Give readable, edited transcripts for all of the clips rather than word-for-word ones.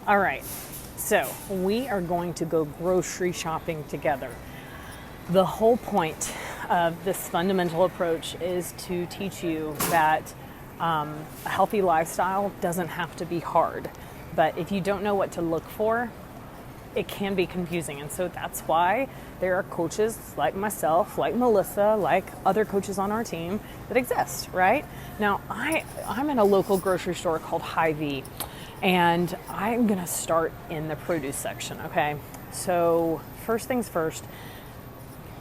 All right, so we are going to go grocery shopping together. The whole point of this fundamental approach is to teach you that a healthy lifestyle doesn't have to be hard. But if you don't know what to look for, it can be confusing. And so that's why there are coaches like myself, like Melissa, like other coaches on our team that exist, right? Now, I'm in a local grocery store called Hy-Vee, and I'm gonna start in the produce section, okay? So first things first,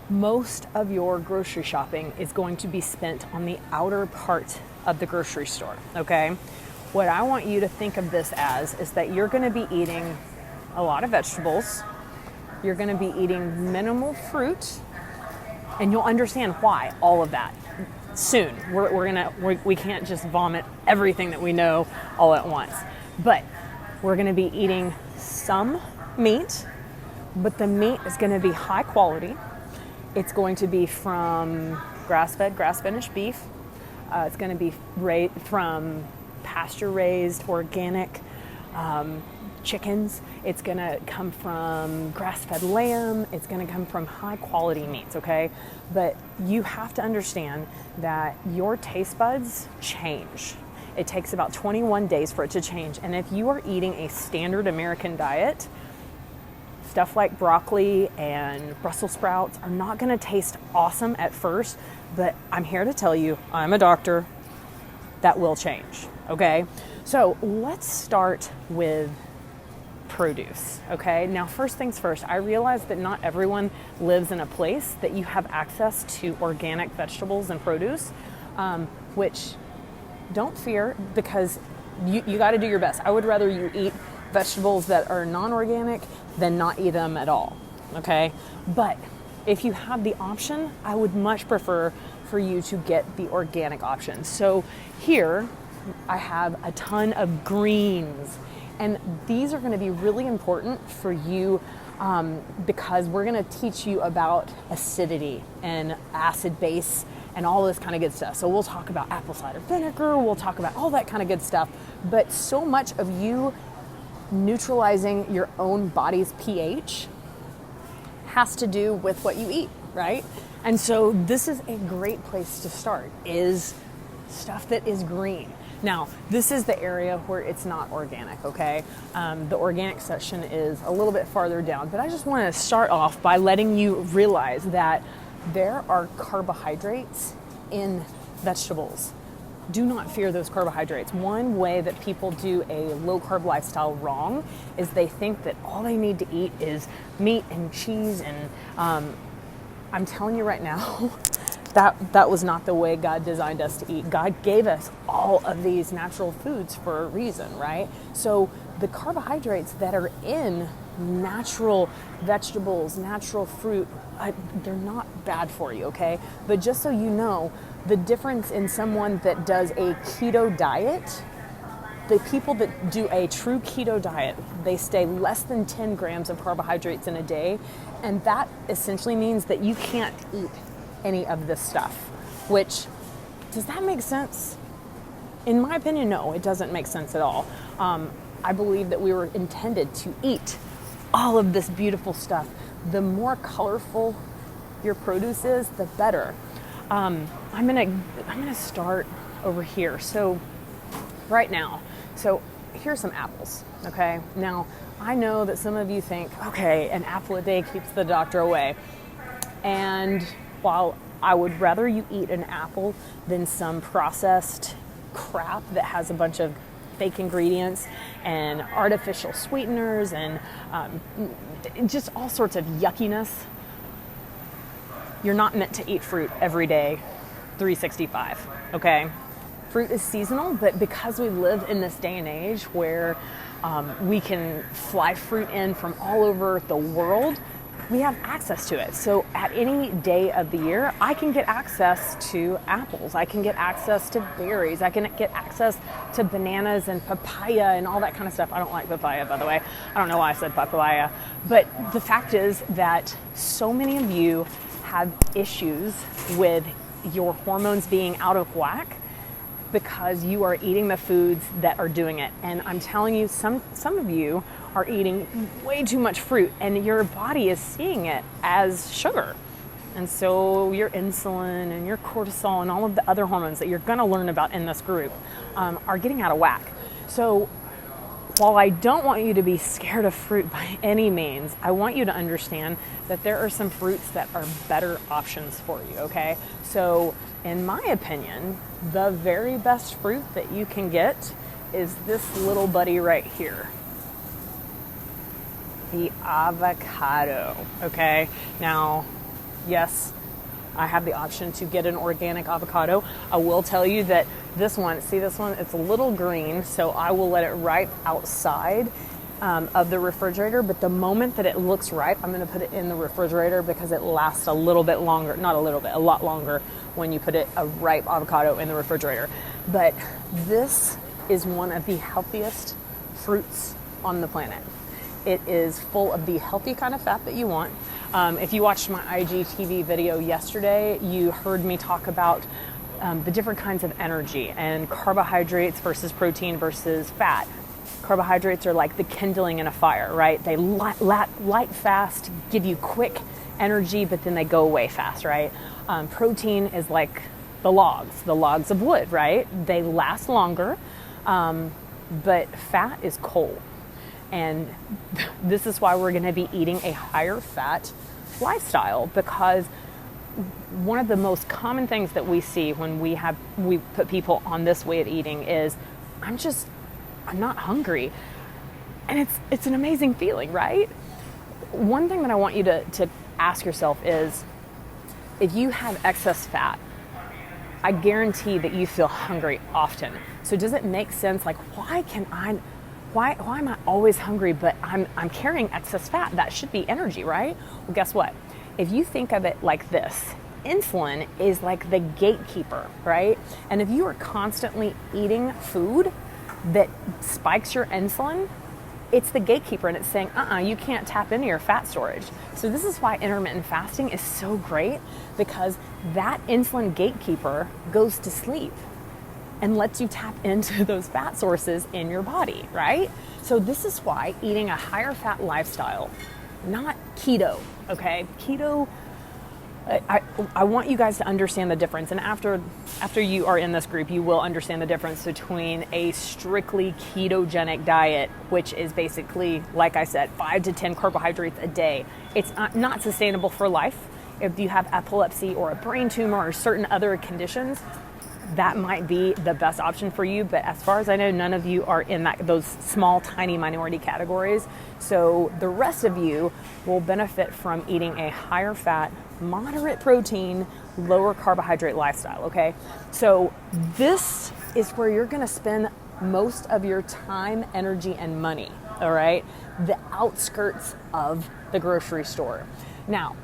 most of your grocery shopping is going to be spent on the outer part of the grocery store, okay? What I want you to think of this as is that you're gonna be eating a lot of vegetables, you're gonna be eating minimal fruit, and you'll understand why all of that soon. We can't just vomit everything that we know all at once. But we're gonna be eating some meat, but the meat is gonna be high quality. It's going to be from grass-fed, grass-finished beef. It's gonna be from pasture-raised, organic chickens. It's gonna come from grass-fed lamb. It's gonna come from high-quality meats, okay? But you have to understand that your taste buds change. It takes about 21 days for it to change. And if you are eating a standard American diet, stuff like broccoli and Brussels sprouts are not gonna taste awesome at first, but I'm here to tell you, I'm a doctor, that will change, okay? So let's start with produce, okay? Now, first things first, I realize that not everyone lives in a place that you have access to organic vegetables and produce, which don't fear, because you got to do your best. I would rather you eat vegetables that are non-organic than not eat them at all, okay? But if you have the option, I would much prefer for you to get the organic option. So here I have a ton of greens, and these are going to be really important for you because we're going to teach you about acidity and acid base and all this kind of good stuff. So we'll talk about apple cider vinegar, we'll talk about all that kind of good stuff, but so much of you neutralizing your own body's pH has to do with what you eat, right? And so this is a great place to start, is stuff that is green. Now, this is the area where it's not organic, okay? The organic section is a little bit farther down, but I just want to start off by letting you realize that there are carbohydrates in vegetables. Do not fear those carbohydrates. One way that people do a low-carb lifestyle wrong is they think that all they need to eat is meat and cheese, and I'm telling you right now, that was not the way God designed us to eat. God gave us all of these natural foods for a reason, right? So the carbohydrates that are in natural vegetables, natural fruit, they're not bad for you, okay? But just so you know, the difference in someone that does a keto diet, the people that do a true keto diet, they stay less than 10 grams of carbohydrates in a day, and that essentially means that you can't eat any of this stuff, which, does that make sense? In my opinion, no, it doesn't make sense at all. I believe that we were intended to eat all of this beautiful stuff. The more colorful your produce is, the better. I'm gonna start over here. So right now, so here's some apples, okay? Now, I know that some of you think, okay, an apple a day keeps the doctor away. And while I would rather you eat an apple than some processed crap that has a bunch of fake ingredients and artificial sweeteners and just all sorts of yuckiness, you're not meant to eat fruit every day, 365, okay? Fruit is seasonal, but because we live in this day and age where we can fly fruit in from all over the world, we have access to it. So at any day of the year, I can get access to apples. I can get access to berries. I can get access to bananas and papaya and all that kind of stuff. I don't like papaya, by the way. I don't know why I said papaya. But the fact is that so many of you have issues with your hormones being out of whack. because you are eating the foods that are doing it. And I'm telling you, some of you are eating way too much fruit, and your body is seeing it as sugar. And so your insulin and your cortisol and all of the other hormones that you're going to learn about in this group are getting out of whack. So while I don't want you to be scared of fruit by any means, I want you to understand that there are some fruits that are better options for you, okay? So in my opinion, the very best fruit that you can get is this little buddy right here. The avocado, okay? Now, yes, I have the option to get an organic avocado. I will tell you that this one, it's a little green, so I will let it ripe outside of the refrigerator, but the moment that it looks ripe, I'm gonna put it in the refrigerator because it lasts a little bit longer, not a little bit, a lot longer when you put a ripe avocado in the refrigerator. But this is one of the healthiest fruits on the planet. It is full of the healthy kind of fat that you want. If you watched my IGTV video yesterday, you heard me talk about the different kinds of energy and carbohydrates versus protein versus fat. Carbohydrates are like the kindling in a fire, right? They light fast, give you quick energy, but then they go away fast, right? Protein is like the logs of wood, right? They last longer, but fat is coal. And this is why we're going to be eating a higher fat lifestyle, because one of the most common things that we see when we put people on this way of eating is, I'm not hungry. And it's an amazing feeling, right? One thing that I want you to ask yourself is, if you have excess fat, I guarantee that you feel hungry often. So does it make sense? Like, why am I always hungry, but I'm carrying excess fat? That should be energy, right? Well, guess what? If you think of it like this, insulin is like the gatekeeper, right? And if you are constantly eating food that spikes your insulin, it's the gatekeeper, and it's saying, you can't tap into your fat storage. So this is why intermittent fasting is so great, because that insulin gatekeeper goes to sleep and lets you tap into those fat sources in your body, right? So this is why eating a higher fat lifestyle, not keto, okay? Keto, I want you guys to understand the difference. And after you are in this group, you will understand the difference between a strictly ketogenic diet, which is basically, like I said, 5 to 10 carbohydrates a day. It's not sustainable for life. If you have epilepsy or a brain tumor or certain other conditions, that might be the best option for you. But as far as I know, none of you are in those small, tiny minority categories. So the rest of you will benefit from eating a higher fat, moderate protein, lower carbohydrate lifestyle, okay? So this is where you're gonna spend most of your time, energy, and money, all right? The outskirts of the grocery store. Now,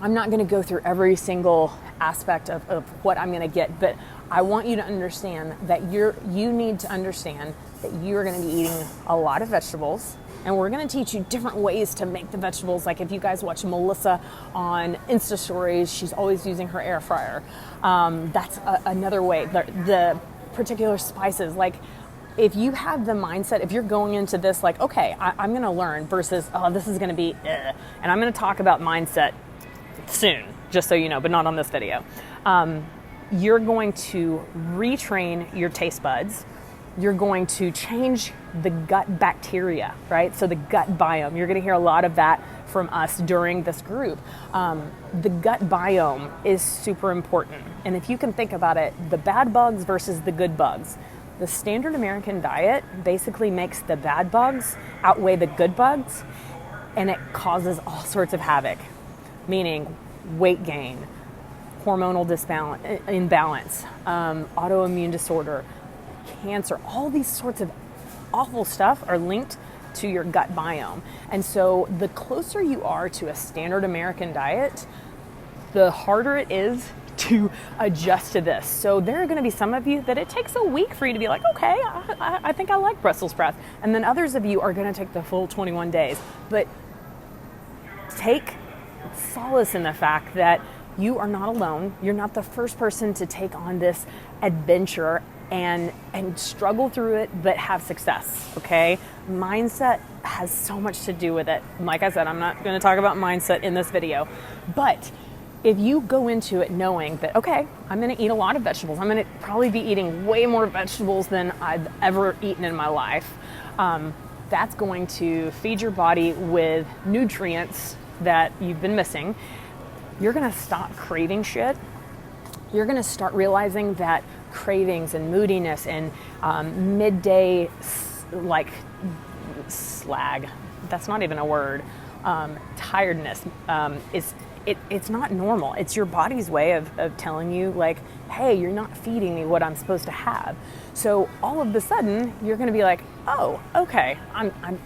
I'm not gonna go through every single aspect of what I'm gonna get, but I want you to understand that you need to understand that you're gonna be eating a lot of vegetables, and we're gonna teach you different ways to make the vegetables. Like if you guys watch Melissa on Insta stories, she's always using her air fryer. That's another way. The particular spices, like if you have the mindset, if you're going into this like, okay, I'm gonna learn versus, this is gonna be, and I'm gonna talk about mindset soon, just so you know, but not on this video. You're going to retrain your taste buds. You're going to change the gut bacteria, right? So the gut biome, you're going to hear a lot of that from us during this group. The gut biome is super important. And if you can think about it, the bad bugs versus the good bugs. The standard American diet basically makes the bad bugs outweigh the good bugs, and it causes all sorts of havoc, meaning weight gain, hormonal imbalance, autoimmune disorder, cancer, all these sorts of awful stuff are linked to your gut biome. And so the closer you are to a standard American diet, the harder it is to adjust to this. So there are going to be some of you that it takes a week for you to be like, okay, I think I like Brussels sprouts. And then others of you are going to take the full 21 days. But take solace in the fact that you are not alone. You're not the first person to take on this adventure. and struggle through it, but have success, okay? Mindset has so much to do with it. Like I said, I'm not going to talk about mindset in this video, but if you go into it knowing that, okay, I'm going to eat a lot of vegetables, I'm going to probably be eating way more vegetables than I've ever eaten in my life, that's going to feed your body with nutrients that you've been missing. You're going to stop craving shit. You're going to start realizing that cravings and moodiness and midday like slag, that's not even a word, tiredness it's not normal. It's your body's way of telling you like, hey, you're not feeding me what I'm supposed to have. So all of a sudden you're going to be like, oh, okay, I'm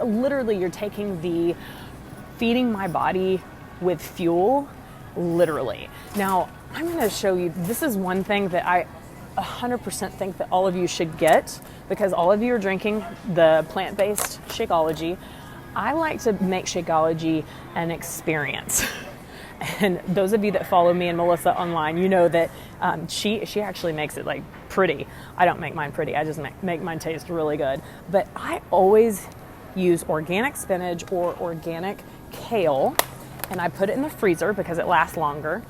literally, you're taking the feeding my body with fuel, literally. Now I'm going to show you, this is one thing that I 100% think that all of you should get, because all of you are drinking the plant-based Shakeology. I like to make Shakeology an experience. And those of you that follow me and Melissa online, you know that she actually makes it like pretty. I don't make mine pretty. I just make mine taste really good. But I always use organic spinach or organic kale, and I put it in the freezer because it lasts longer.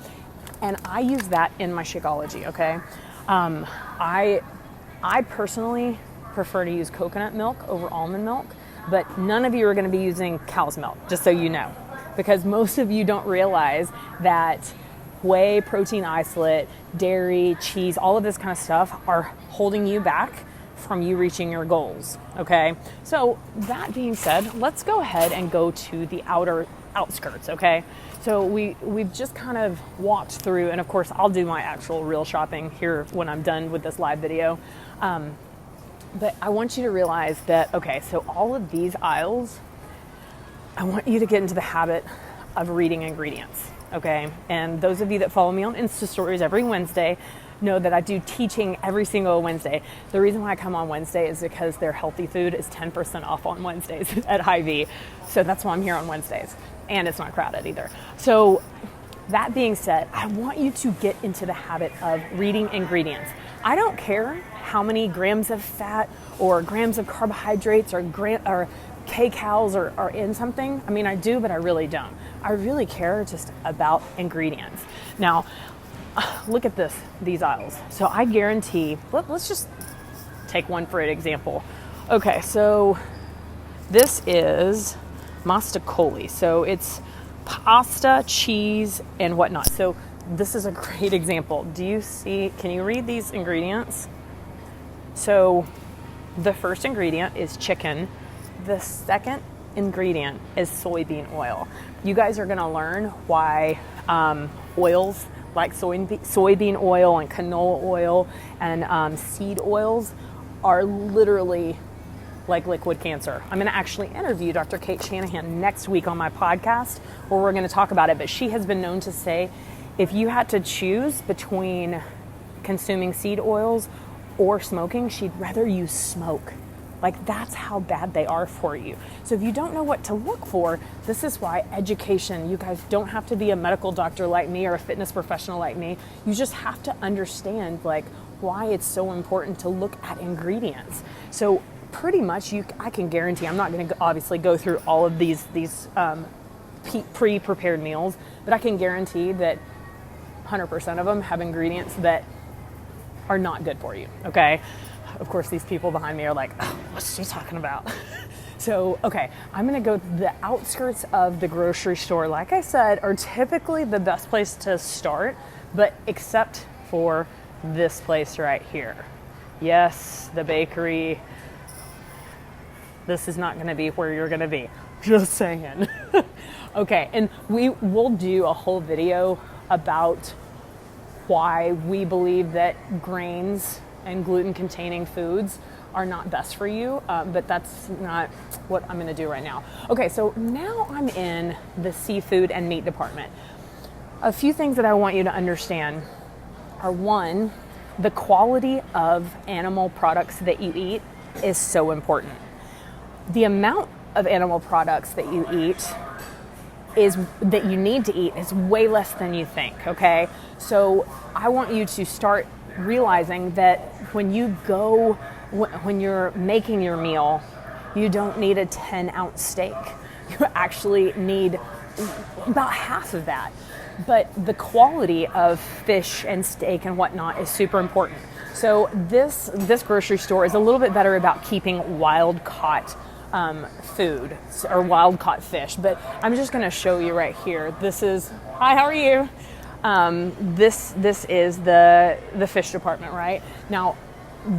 And I use that in my Shakeology, okay? I personally prefer to use coconut milk over almond milk, but none of you are going to be using cow's milk, just so you know, because most of you don't realize that whey protein isolate, dairy, cheese, all of this kind of stuff are holding you back from you reaching your goals, okay? So that being said, let's go ahead and go to the outskirts, okay? So we've just kind of walked through, and of course I'll do my actual real shopping here when I'm done with this live video. But I want you to realize that, okay, so all of these aisles, I want you to get into the habit of reading ingredients, okay? And those of you that follow me on Insta stories every Wednesday know that I do teaching every single Wednesday. The reason why I come on Wednesday is because their healthy food is 10% off on Wednesdays at Hy-Vee. So that's why I'm here on Wednesdays. And it's not crowded either. So that being said, I want you to get into the habit of reading ingredients. I don't care how many grams of fat or grams of carbohydrates or kcals are in something. I mean, I do, but I really don't. I really care just about ingredients. Now, look at these aisles. So I guarantee, let's just take one for an example. Okay, so this is mastacoli. So it's pasta, cheese, and whatnot. So this is a great example. Do you see, can you read these ingredients? So the first ingredient is chicken. The second ingredient is soybean oil. You guys are gonna learn why oils like soybean oil and canola oil and seed oils are literally like liquid cancer. I'm going to actually interview Dr. Kate Shanahan next week on my podcast where we're going to talk about it. But she has been known to say if you had to choose between consuming seed oils or smoking, she'd rather you smoke. Like, that's how bad they are for you. So if you don't know what to look for, this is why education, you guys don't have to be a medical doctor like me or a fitness professional like me. You just have to understand like why it's so important to look at ingredients. So pretty much I can guarantee, I'm not going to obviously go through all of these pre-prepared meals, but I can guarantee that 100% of them have ingredients that are not good for you, okay? Of course, these people behind me are like, oh, what's she talking about? So, okay, I'm going to go to the outskirts of the grocery store. Like I said, are typically the best place to start, but except for this place right here. Yes, the bakery. This is not going to be where you're going to be. Just saying. Okay, and we will do a whole video about why we believe that grains and gluten-containing foods are not best for you, but that's not what I'm going to do right now. Okay, so now I'm in the seafood and meat department. A few things that I want you to understand are, one, the quality of animal products that you eat is so important. The amount of animal products that you eat that you need to eat is way less than you think, okay? So I want you to start realizing that when you're making your meal, you don't need a 10-ounce steak. You actually need about half of that. But the quality of fish and steak and whatnot is super important. So this grocery store is a little bit better about keeping wild-caught food or wild-caught fish. But I'm just going to show you right here. This is, hi, how are you? This is the fish department, right? Now,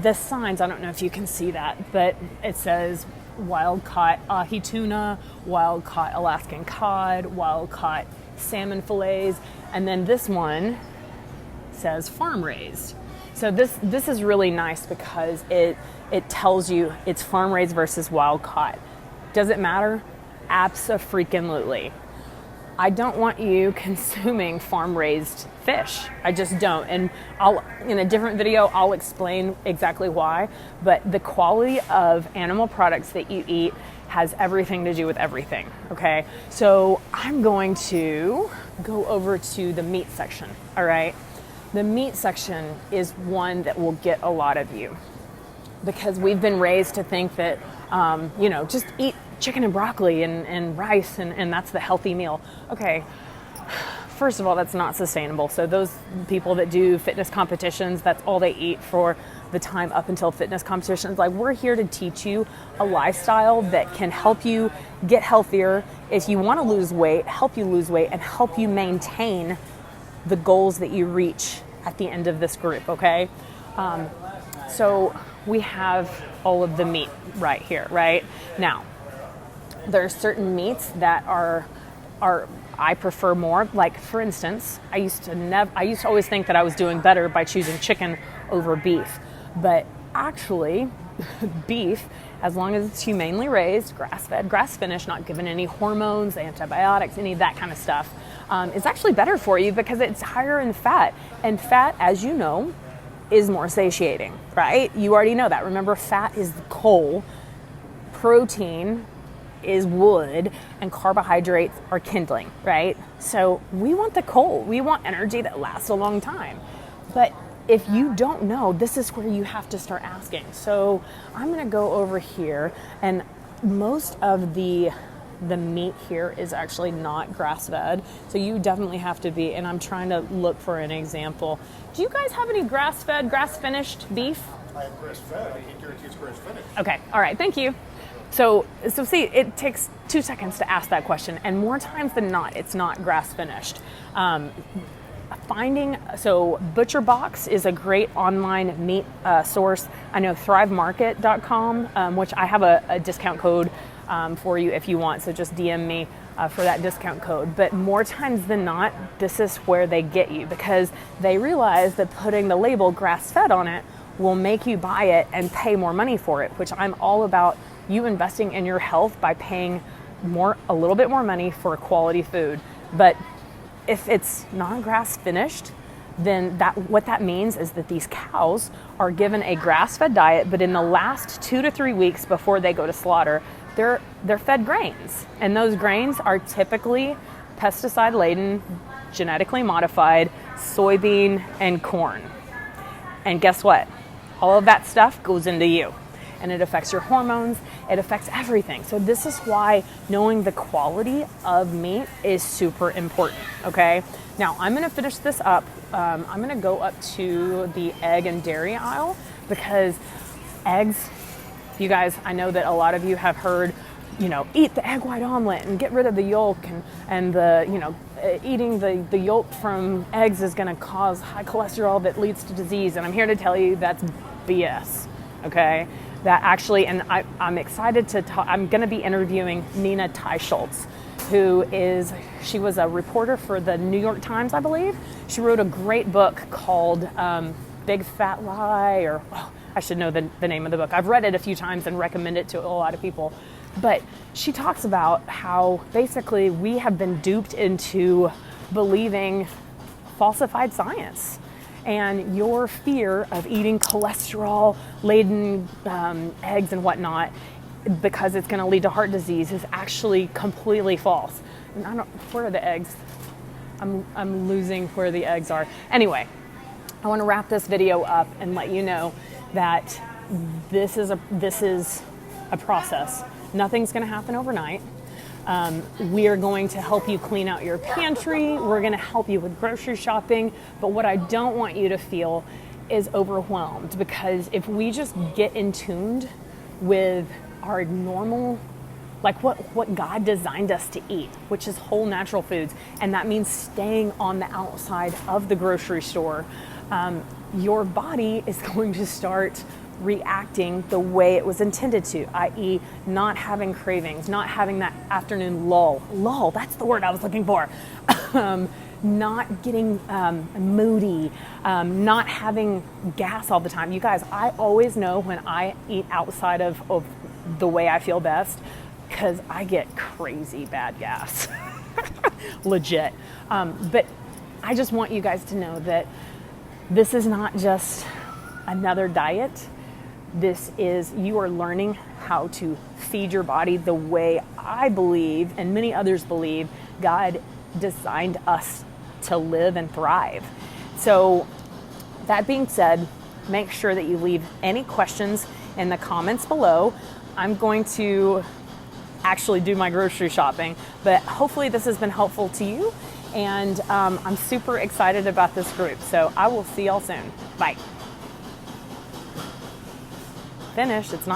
the signs, I don't know if you can see that, but it says wild-caught ahi tuna, wild-caught Alaskan cod, wild-caught salmon fillets, and then this one says farm-raised. So this is really nice because it tells you it's farm-raised versus wild-caught. Does it matter? Abso-freaking-lutely. I don't want you consuming farm-raised fish. I just don't. And in a different video, I'll explain exactly why. But the quality of animal products that you eat has everything to do with everything, okay? So I'm going to go over to the meat section, all right? The meat section is one that will get a lot of you because we've been raised to think that, just eat chicken and broccoli and rice and that's the healthy meal. Okay, first of all, that's not sustainable. So those people that do fitness competitions, that's all they eat for the time up until fitness competitions. Like, we're here to teach you a lifestyle that can help you get healthier. If you want to lose weight, help you lose weight and help you maintain the goals that you reach at the end of this group, okay? So we have all of the meat right here, right? Now, there are certain meats that are I prefer more. Like, for instance, I used to always think that I was doing better by choosing chicken over beef. But actually, beef, as long as it's humanely raised, grass-fed, grass-finished, not given any hormones, antibiotics, any of that kind of stuff, is actually better for you because it's higher in fat. And fat, as you know, is more satiating, right? You already know that. Remember, fat is coal, protein is wood, and carbohydrates are kindling, right? So we want the coal. We want energy that lasts a long time. But if you don't know, this is where you have to start asking. So I'm going to go over here, and most of the meat here is actually not grass-fed. So you definitely have to be, and I'm trying to look for an example. Do you guys have any grass-fed, grass-finished beef? I have grass-fed. I can't guarantee it's grass-finished. Okay. All right. Thank you. So see, it takes 2 seconds to ask that question, and more times than not, it's not grass-finished. So ButcherBox is a great online meat source. I know ThriveMarket.com, which I have a discount code for you if you want. So just DM me for that discount code. But more times than not, this is where they get you because they realize that putting the label grass-fed on it will make you buy it and pay more money for it, which I'm all about. You investing in your health by paying a little bit more money for quality food. But if it's non-grass finished, then what that means is that these cows are given a grass-fed diet, but in the last 2 to 3 weeks before they go to slaughter, they're fed grains. And those grains are typically pesticide-laden, genetically modified soybean and corn. And guess what? All of that stuff goes into you. And it affects your hormones, it affects everything. So this is why knowing the quality of meat is super important, okay? Now, I'm gonna finish this up. I'm gonna go up to the egg and dairy aisle because eggs, you guys, I know that a lot of you have heard, eat the egg white omelet and get rid of the yolk and the, eating the yolk from eggs is gonna cause high cholesterol that leads to disease. And I'm here to tell you that's BS, okay? That actually, and I'm excited to talk, I'm going to be interviewing Nina Teicholz, she was a reporter for the New York Times, I believe. She wrote a great book called Big Fat Lie, I should know the name of the book. I've read it a few times and recommend it to a lot of people. But she talks about how basically we have been duped into believing falsified science. And your fear of eating cholesterol-laden eggs and whatnot, because it's going to lead to heart disease, is actually completely false. And where are the eggs? I'm losing where the eggs are. Anyway, I want to wrap this video up and let you know that this is a process. Nothing's going to happen overnight. We are going to help you clean out your pantry. We're going to help you with grocery shopping. But what I don't want you to feel is overwhelmed, because if we just get in tuned with our normal, like what God designed us to eat, which is whole natural foods, and that means staying on the outside of the grocery store, your body is going to start reacting the way it was intended to, i.e. not having cravings, not having that afternoon lull, that's the word I was looking for, not getting moody, not having gas all the time. You guys, I always know when I eat outside of the way I feel best, because I get crazy bad gas, legit. But I just want you guys to know that this is not just another diet. This is, you are learning how to feed your body the way I believe, and many others believe, God designed us to live and thrive. So that being said, make sure that you leave any questions in the comments below. I'm going to actually do my grocery shopping, but hopefully this has been helpful to you. And I'm super excited about this group. So I will see y'all soon. Bye. Finished. It's not